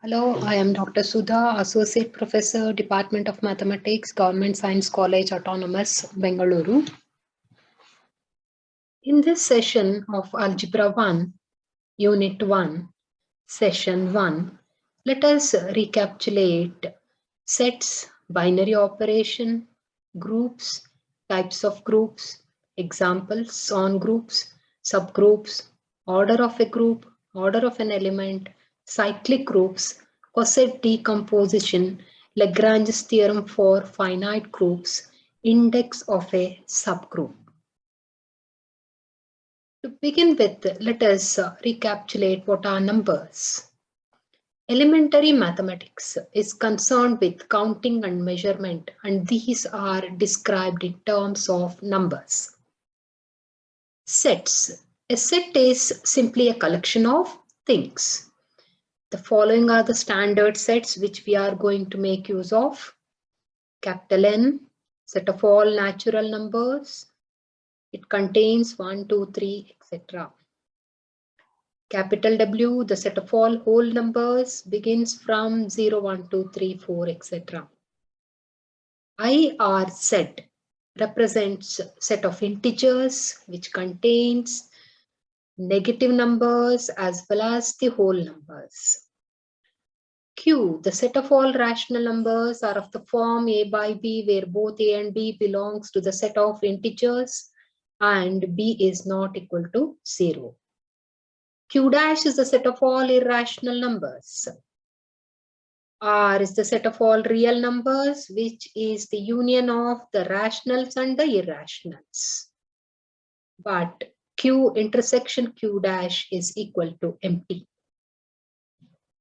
Hello, I am Dr. Sudha, Associate Professor, Department of Mathematics, Government Science College, Autonomous, Bengaluru. In this session of Algebra 1, Unit 1, Session 1, let us recapitulate sets, binary operation, groups, types of groups, examples on groups, subgroups, order of a group, order of an element, cyclic groups, coset decomposition, Lagrange's theorem for finite groups, index of a subgroup. To begin with, let us recapitulate what are numbers. Elementary mathematics is concerned with counting and measurement, and these are described in terms of numbers. Sets. A set is simply a collection of things. The following are the standard sets which we are going to make use of. Capital N, set of all natural numbers. It contains 1, 2, 3, etc. Capital W, the set of all whole numbers, begins from 0, 1, 2, 3, 4, etc. IRZ represents set of integers which contains negative numbers as well as the whole numbers. Q, the set of all rational numbers are of the form A by B, where both A and B belongs to the set of integers and B is not equal to 0. Q dash is the set of all irrational numbers. R is the set of all real numbers, which is the union of the rationals and the irrationals. But Q intersection Q dash is equal to empty.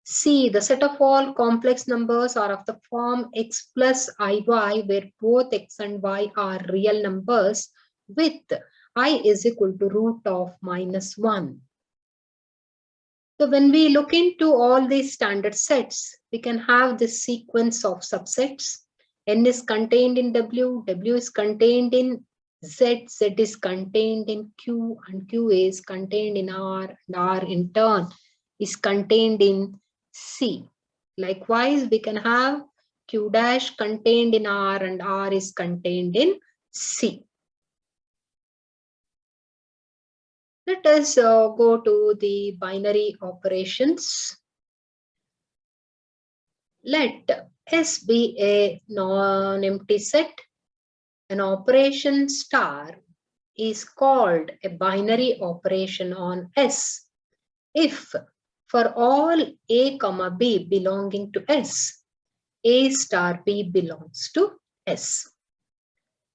C, the set of all complex numbers are of the form x plus iy, where both x and y are real numbers with I is equal to root of -1. So when we look into all these standard sets, we can have this sequence of subsets. N is contained in W, W is contained in Z, Z is contained in Q, and Q is contained in R, and R in turn is contained in C. Likewise, we can have Q dash contained in R and R is contained in C. Let us go to the binary operations. Let S be a non-empty set. An operation star is called a binary operation on S if for all A comma B belonging to S, A star B belongs to S.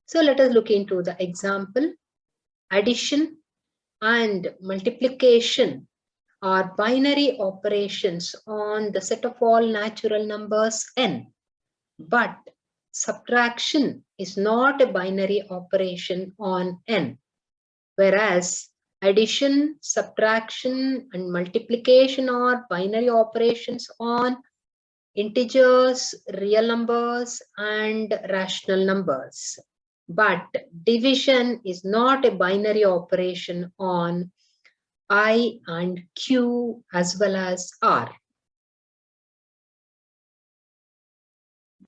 So let us look into the example. Addition and multiplication are binary operations on the set of all natural numbers n, but subtraction is not a binary operation on n, whereas addition, subtraction, and multiplication are binary operations on integers, real numbers, and rational numbers. But division is not a binary operation on I and Q as well as R.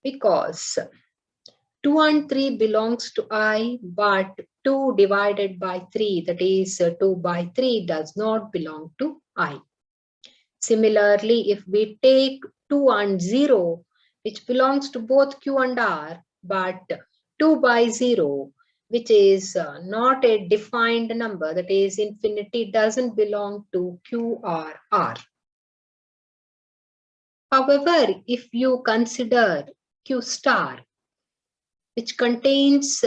Because 2 and 3 belongs to I, but 2 divided by 3, that is 2 by 3, does not belong to I. Similarly, if we take 2 and 0, which belongs to both Q and R, but 2 by 0, which is not a defined number, that is infinity, doesn't belong to Q or R. However, if you consider Q star, which contains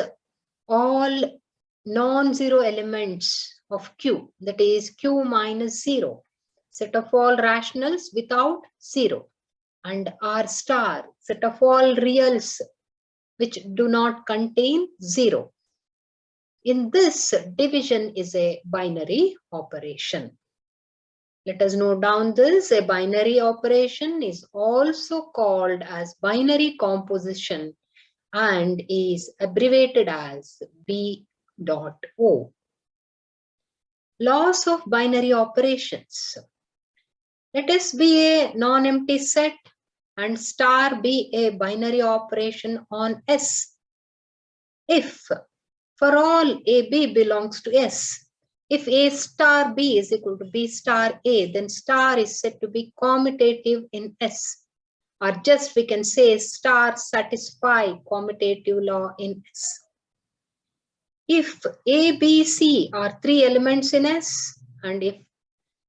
all non-zero elements of Q, that is Q minus 0, set of all rationals without 0, and R star, set of all reals which do not contain 0. In this, division is a binary operation. Let us note down this. A binary operation is also called as binary composition and is abbreviated as B.O. Laws of binary operations. Let S be a non-empty set and star be a binary operation on S. If for all AB belongs to S, if A star B is equal to B star A, then star is said to be commutative in S. Or just we can say star satisfy commutative law in S. If A, B, C are three elements in S, and if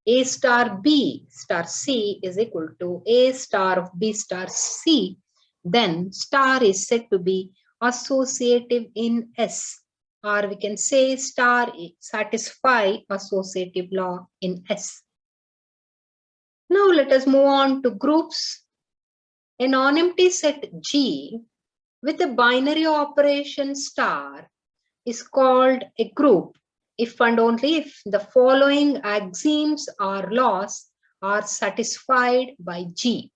A star B star C is equal to A star of B star C, then star is said to be associative in S, or we can say star satisfy associative law in S. Now let us move on to groups. A non-empty set G with a binary operation star is called a group if and only if the following axioms or laws are satisfied by G.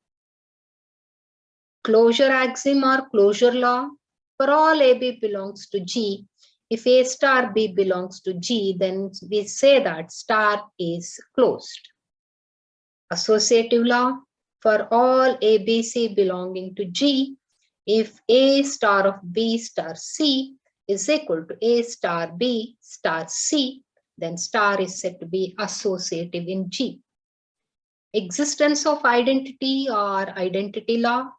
Closure axiom or closure law. For all AB belongs to G, if A star B belongs to G, then we say that star is closed. Associative law. For all ABC belonging to G, if A star of B star C is equal to A star B star C, then star is said to be associative in G. Existence of identity or identity law.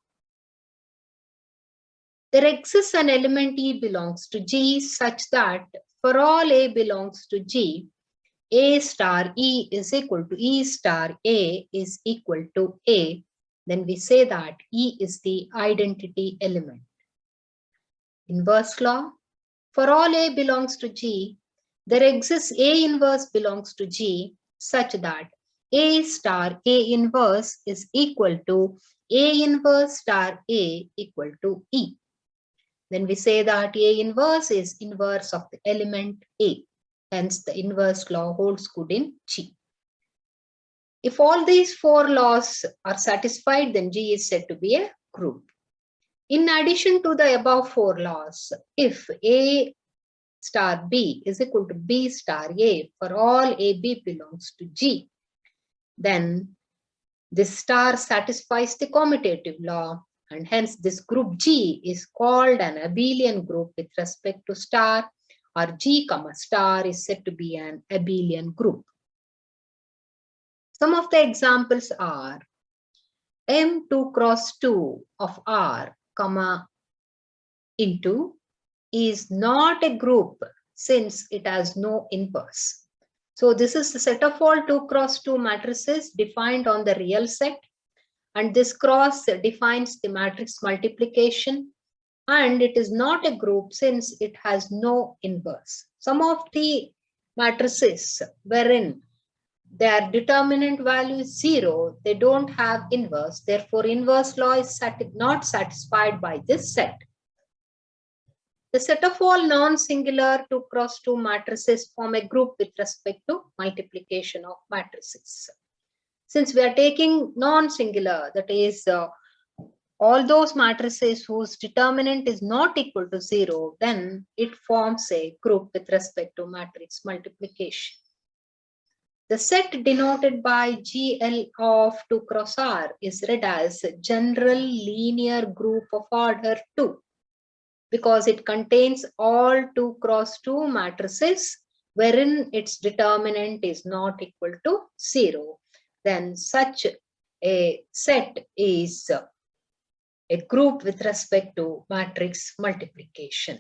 There exists an element E belongs to G such that for all A belongs to G, A star E is equal to E star A is equal to A, then we say that E is the identity element. Inverse law. For all A belongs to G, there exists A inverse belongs to G such that A star A inverse is equal to A inverse star A equal to E. Then we say that A inverse is inverse of the element A. Hence, the inverse law holds good in G. If all these four laws are satisfied, then G is said to be a group. In addition to the above four laws, if A star B is equal to B star A for all AB belongs to G, then this star satisfies the commutative law, and hence this group G is called an abelian group with respect to star, or G comma star is said to be an abelian group. Some of the examples are M2 cross 2 of R comma into is not a group since it has no inverse. So this is the set of all 2 cross 2 matrices defined on the real set, and this cross defines the matrix multiplication, and it is not a group since it has no inverse. Some of the matrices wherein their determinant value is 0, they don't have inverse, therefore inverse law is not satisfied by this set. The set of all non-singular 2 cross 2 matrices form a group with respect to multiplication of matrices. Since we are taking non-singular, that is all those matrices whose determinant is not equal to 0, then it forms a group with respect to matrix multiplication. The set denoted by GL of 2 cross R is read as general linear group of order 2. Because it contains all 2 cross 2 matrices wherein its determinant is not equal to 0, then such a set is a group with respect to matrix multiplication.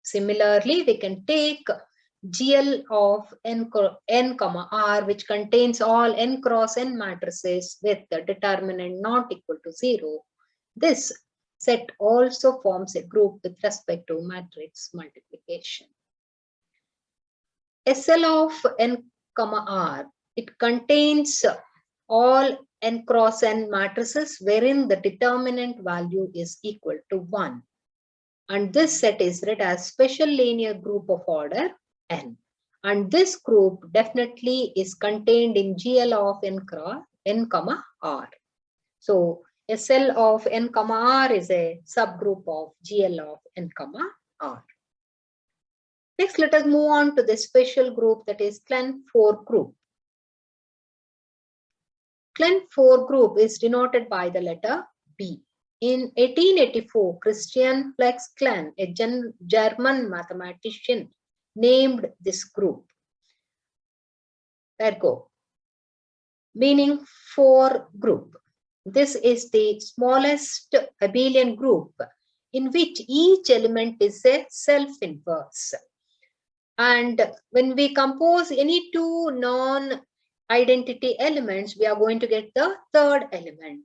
Similarly, we can take GL of n comma R, which contains all n cross n matrices with the determinant not equal to 0. This set also forms a group with respect to matrix multiplication. SL of n comma R, it contains all n cross n matrices wherein the determinant value is equal to 1. And this set is read as special linear group of order n. And this group definitely is contained in GL of n comma R. So SL of n comma R is a subgroup of GL of n comma R. Next, let us move on to the special group, that is Klein 4 group. Clan 4 group is denoted by the letter B. In 1884, Christian Flex Clan, a German mathematician, named this group ergo, meaning 4 group. This is the smallest abelian group in which each element is a self-inverse. And when we compose any two non-identity elements, we are going to get the third element.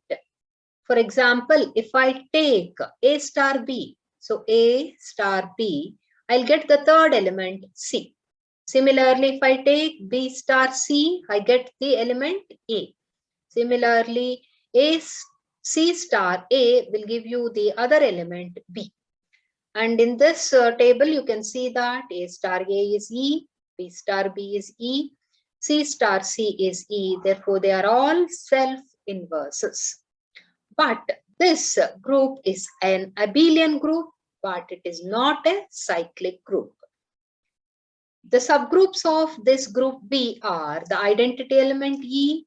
For example, if I take A star B, so A star B, I'll get the third element C. Similarly, if I take B star C, I get the element A. Similarly, C star A will give you the other element B. And in this table, you can see that A star A is E, B star B is E, C star C is E. Therefore, they are all self-inverses. But this group is an abelian group, but it is not a cyclic group. The subgroups of this group B are the identity element E.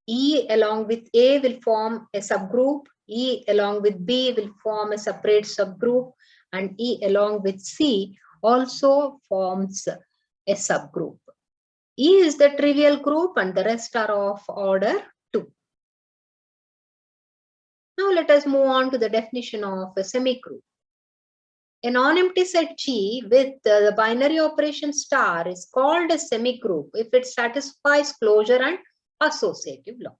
E along with A will form a subgroup. E along with B will form a separate subgroup. And E along with C also forms a subgroup. E is the trivial group and the rest are of order 2. Now let us move on to the definition of a semigroup. A non-empty set G with the binary operation star is called a semigroup if it satisfies closure and associative law.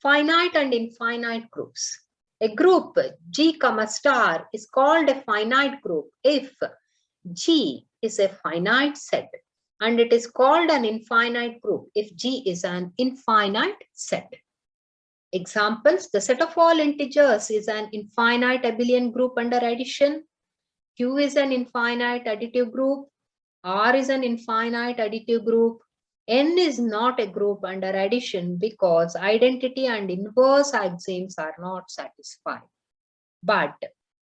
Finite and infinite groups. A group G, star is called a finite group if G is a finite set, and it is called an infinite group if G is an infinite set. Examples: the set of all integers is an infinite abelian group under addition. Q is an infinite additive group. R is an infinite additive group. N is not a group under addition because identity and inverse axioms are not satisfied. But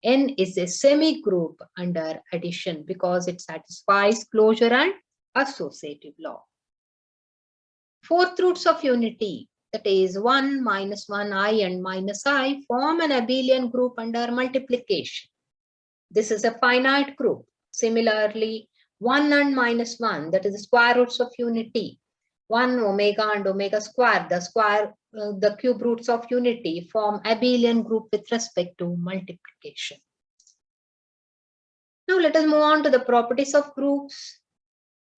N is a semi-group under addition because it satisfies closure and associative law. Fourth roots of unity, that is 1, -1, I and -I, form an abelian group under multiplication. This is a finite group. Similarly, 1 and -1, that is the square roots of unity. 1 omega and omega square, the cube roots of unity form abelian group with respect to multiplication. Now let us move on to the properties of groups.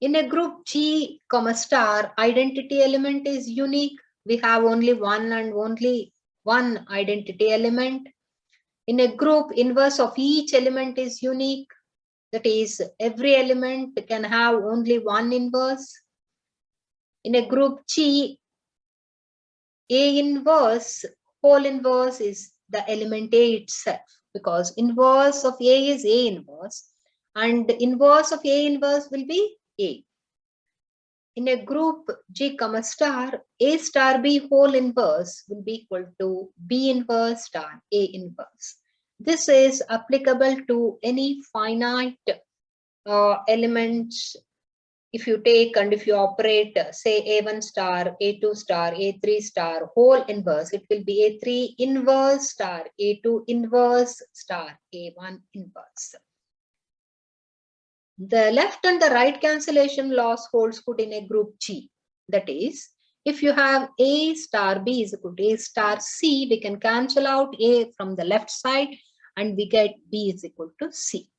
In a group G, star, identity element is unique. We have only one and only one identity element. In a group, inverse of each element is unique. That is, every element can have only one inverse. In a group G, A inverse, whole inverse is the element A itself, because inverse of A is A inverse, and inverse of A inverse will be A. In a group G, star, A star B whole inverse will be equal to B inverse star A inverse. This is applicable to any finite elements. If you take and if you operate, say A1 star, A2 star, A3 star, whole inverse, it will be A3 inverse star, A2 inverse star, A1 inverse. The left and the right cancellation laws holds good in a group G. That is, if you have A star B is equal to A star C, we can cancel out A from the left side and we get B is equal to C.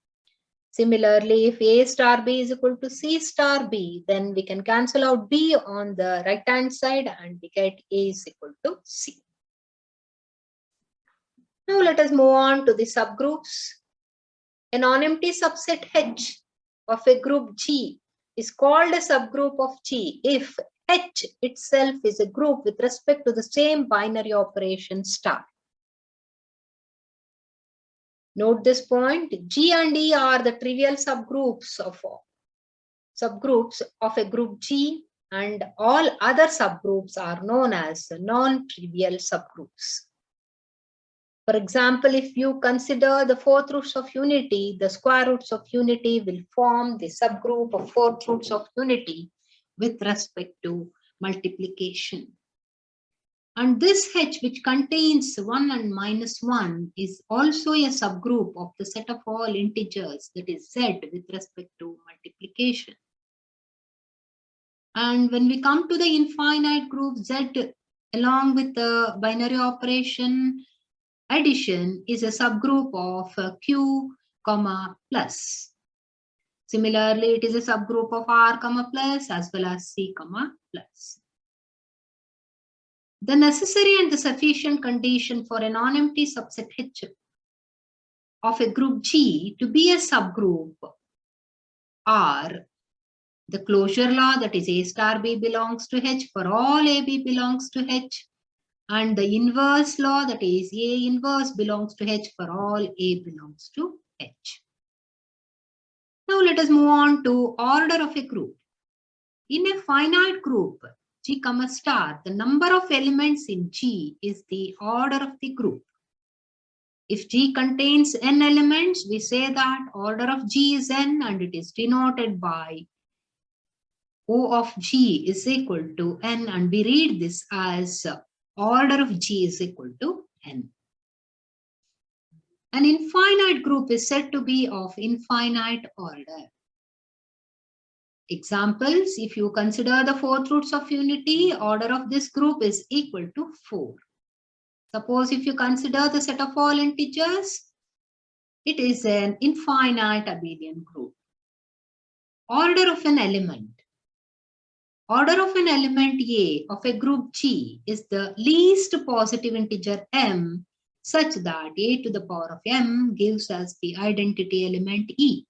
Similarly, if A star B is equal to C star B, then we can cancel out B on the right hand side and we get A is equal to C. Now let us move on to the subgroups. A non-empty subset H of a group G is called a subgroup of G if H itself is a group with respect to the same binary operation star. Note this point, G and E are the trivial subgroups of a group G, and all other subgroups are known as non-trivial subgroups. For example, if you consider the fourth roots of unity, the square roots of unity will form the subgroup of fourth roots of unity with respect to multiplication. And this H, which contains 1 and minus 1, is also a subgroup of the set of all integers, that is Z, with respect to multiplication. And when we come to the infinite group, Z along with the binary operation addition is a subgroup of Q, comma, plus. Similarly, it is a subgroup of R, comma, plus as well as C, comma, plus. The necessary and the sufficient condition for a non-empty subset H of a group G to be a subgroup are the closure law, that is A star B belongs to H for all AB belongs to H, and the inverse law, that is A inverse belongs to H for all A belongs to H. Now let us move on to order of a group. In a finite group G comma star, the number of elements in G is the order of the group. If G contains n elements, we say that order of G is n, and it is denoted by O of G is equal to n, and we read this as order of G is equal to n. An infinite group is said to be of infinite order. Examples, if you consider the fourth roots of unity, order of this group is equal to 4. Suppose if you consider the set of all integers, it is an infinite abelian group. Order of an element. Order of an element A of a group G is the least positive integer m such that A to the power of m gives us the identity element E.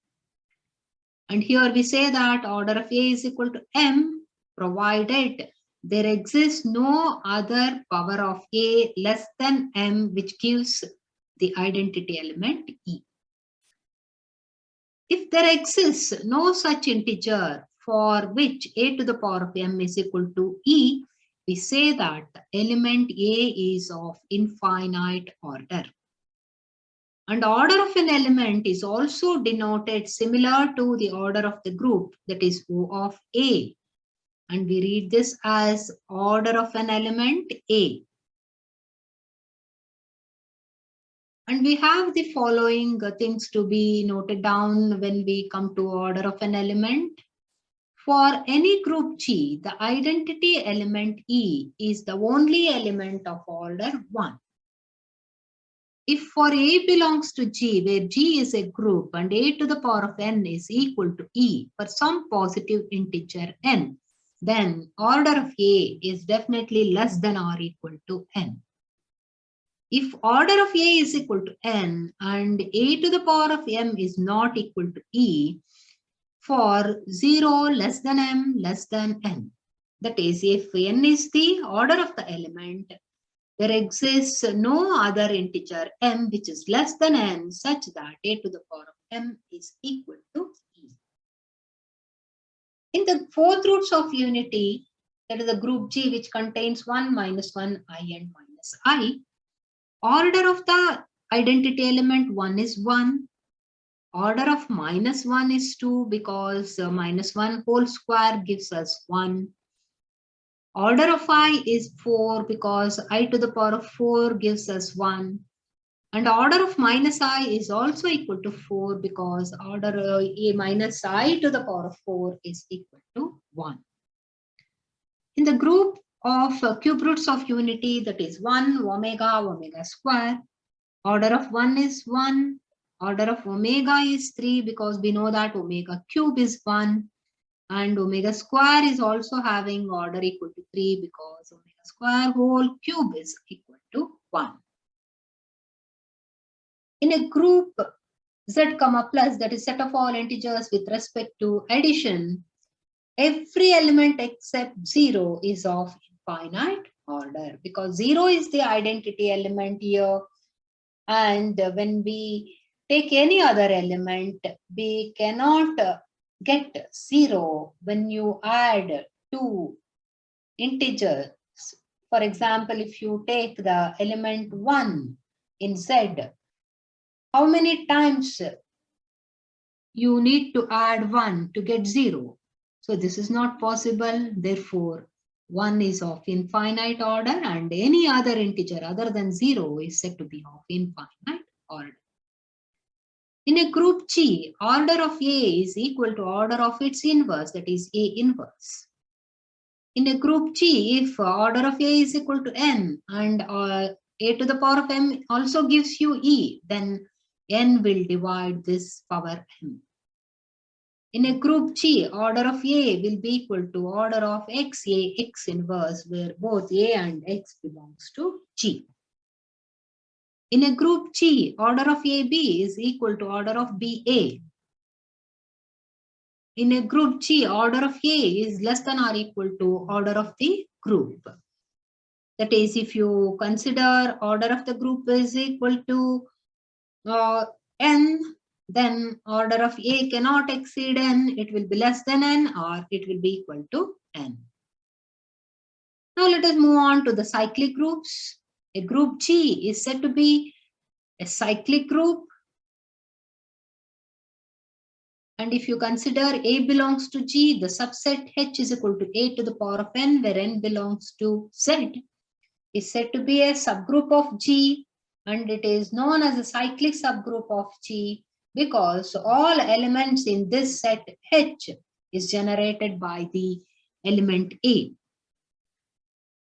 And here we say that order of A is equal to m provided there exists no other power of A less than m which gives the identity element E. If there exists no such integer for which A to the power of m is equal to E, we say that the element A is of infinite order. And order of an element is also denoted similar to the order of the group, that is O of A. And we read this as order of an element A. And we have the following things to be noted down when we come to order of an element. For any group G, the identity element E is the only element of order 1. If for A belongs to G, where G is a group and A to the power of n is equal to E for some positive integer n, then order of A is definitely less than or equal to n. If order of A is equal to n and A to the power of m is not equal to E, for 0 less than m less than n. That is, if n is the order of the element, there exists no other integer m which is less than n such that A to the power of m is equal to E. In the fourth roots of unity, that is the group G which contains 1, minus 1, I and minus I, order of the identity element 1 is 1. Order of minus 1 is 2 because minus 1 whole square gives us 1. Order of I is 4 because I to the power of 4 gives us 1. And order of minus I is also equal to 4 because order A minus I to the power of 4 is equal to 1. In the group of cube roots of unity, that is 1, omega, omega square, order of 1 is 1. Order of omega is 3 because we know that omega cube is 1. And omega square is also having order equal to 3 because omega square whole cube is equal to 1. In a group Z comma plus, that is set of all integers with respect to addition, every element except 0 is of infinite order because 0 is the identity element here. And when we take any other element, we cannot get 0 when you add two integers. For example, if you take the element 1 in Z, how many times you need to add 1 to get 0? So this is not possible. Therefore, 1 is of infinite order and any other integer other than 0 is said to be of infinite order. In a group G, order of A is equal to order of its inverse, that is A inverse. In a group G, if order of A is equal to n and A to the power of m also gives you E, then n will divide this power m. In a group G, order of A will be equal to order of x, A, x inverse, where both A and x belongs to G. In a group G, order of AB is equal to order of BA. In a group G, order of A is less than or equal to order of the group. That is, if you consider order of the group is equal to n, then order of A cannot exceed n. It will be less than n or it will be equal to n. Now let us move on to the cyclic groups. A group G is said to be a cyclic group. And if you consider A belongs to G, the subset H is equal to A to the power of n, where n belongs to Z, is said to be a subgroup of G, and it is known as a cyclic subgroup of G because all elements in this set H is generated by the element A.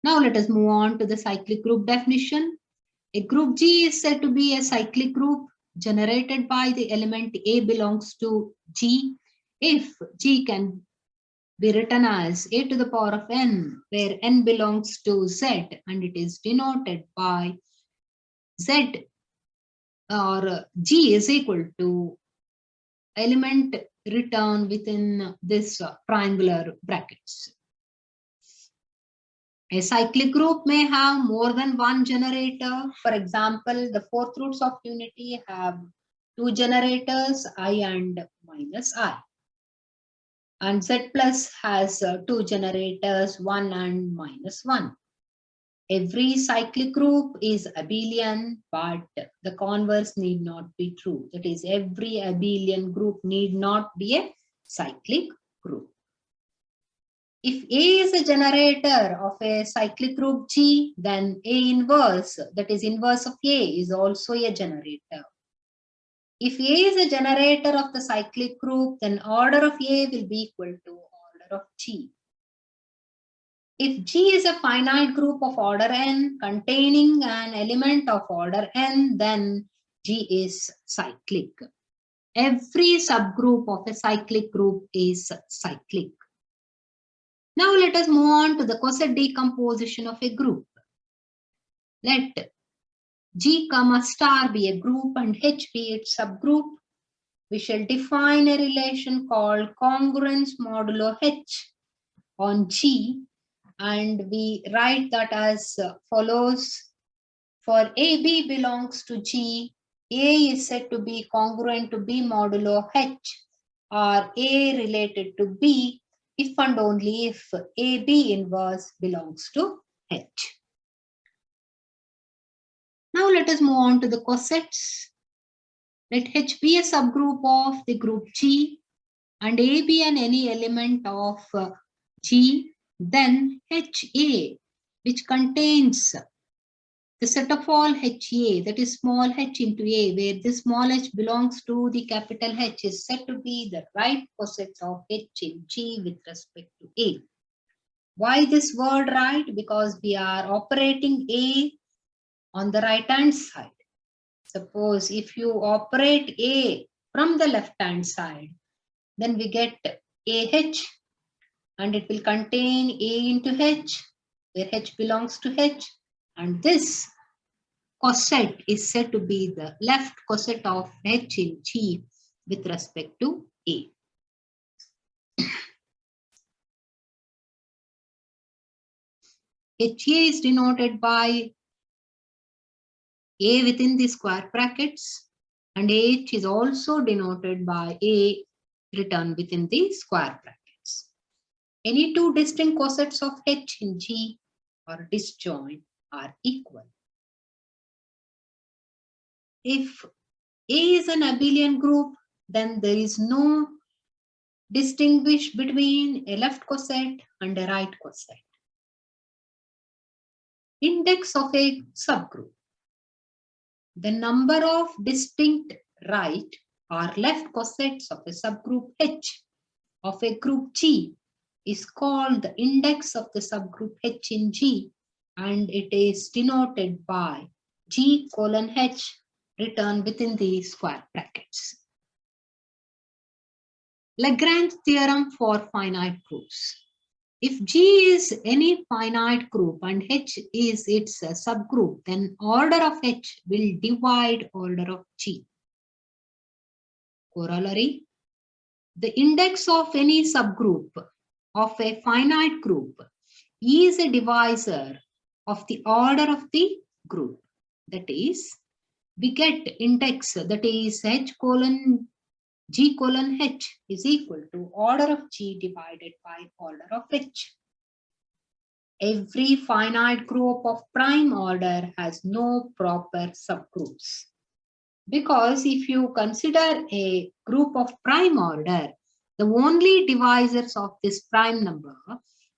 Now let us move on to the cyclic group definition. A group G is said to be a cyclic group generated by the element A belongs to G if G can be written as A to the power of n, where n belongs to Z and it is denoted by Z, or G is equal to element written within this triangular brackets. A cyclic group may have more than one generator. For example, the fourth roots of unity have two generators, I and minus I. And Z plus has two generators, 1 and minus 1. Every cyclic group is abelian, but the converse need not be true. That is, every abelian group need not be a cyclic group. If A is a generator of a cyclic group G, then A inverse, that is inverse of A, is also a generator. If A is a generator of the cyclic group, then order of A will be equal to order of G. If G is a finite group of order n containing an element of order n, then G is cyclic. Every subgroup of a cyclic group is cyclic. Now let us move on to the coset decomposition of a group. Let G comma star be a group and H be its subgroup. We shall define a relation called congruence modulo H on G, and we write that as follows. For AB belongs to G, A is said to be congruent to B modulo H, or A related to B if and only if AB inverse belongs to H. Now let us move on to the cosets. Let H be a subgroup of the group G and A be an any element of G, then HA, which contains the set of all HA, that is small h into A, where this small h belongs to the capital H, is said to be the right coset of H in G with respect to A. Why this word right? Because we are operating A on the right hand side. Suppose if you operate A from the left hand side, then we get AH and it will contain A into H, where H belongs to H, and this coset is said to be the left coset of H in G with respect to A. HA is denoted by A within the square brackets, and H is also denoted by A written within the square brackets. Any two distinct cosets of H in G or disjoint are equal. If A is an abelian group, then there is no distinguish between a left coset and a right coset. Index of a subgroup. The number of distinct right or left cosets of a subgroup H of a group G is called the index of the subgroup H in G, and it is denoted by G:(H) written within the square brackets. Lagrange theorem for finite groups. If G is any finite group and H is its subgroup, then order of H will divide order of G. Corollary: the index of any subgroup of a finite group is a divisor of the order of the group. That is, we get index that is G:(H) is equal to order of G divided by order of H. Every finite group of prime order has no proper subgroups. Because if you consider a group of prime order, the only divisors of this prime number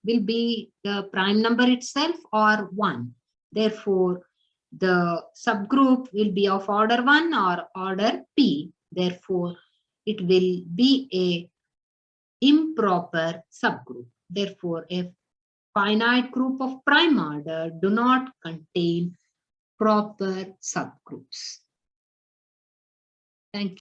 will be the prime number itself or 1. Therefore, the subgroup will be of order 1 or order P. Therefore, it will be a improper subgroup. Therefore, a finite group of prime order do not contain proper subgroups. Thank you.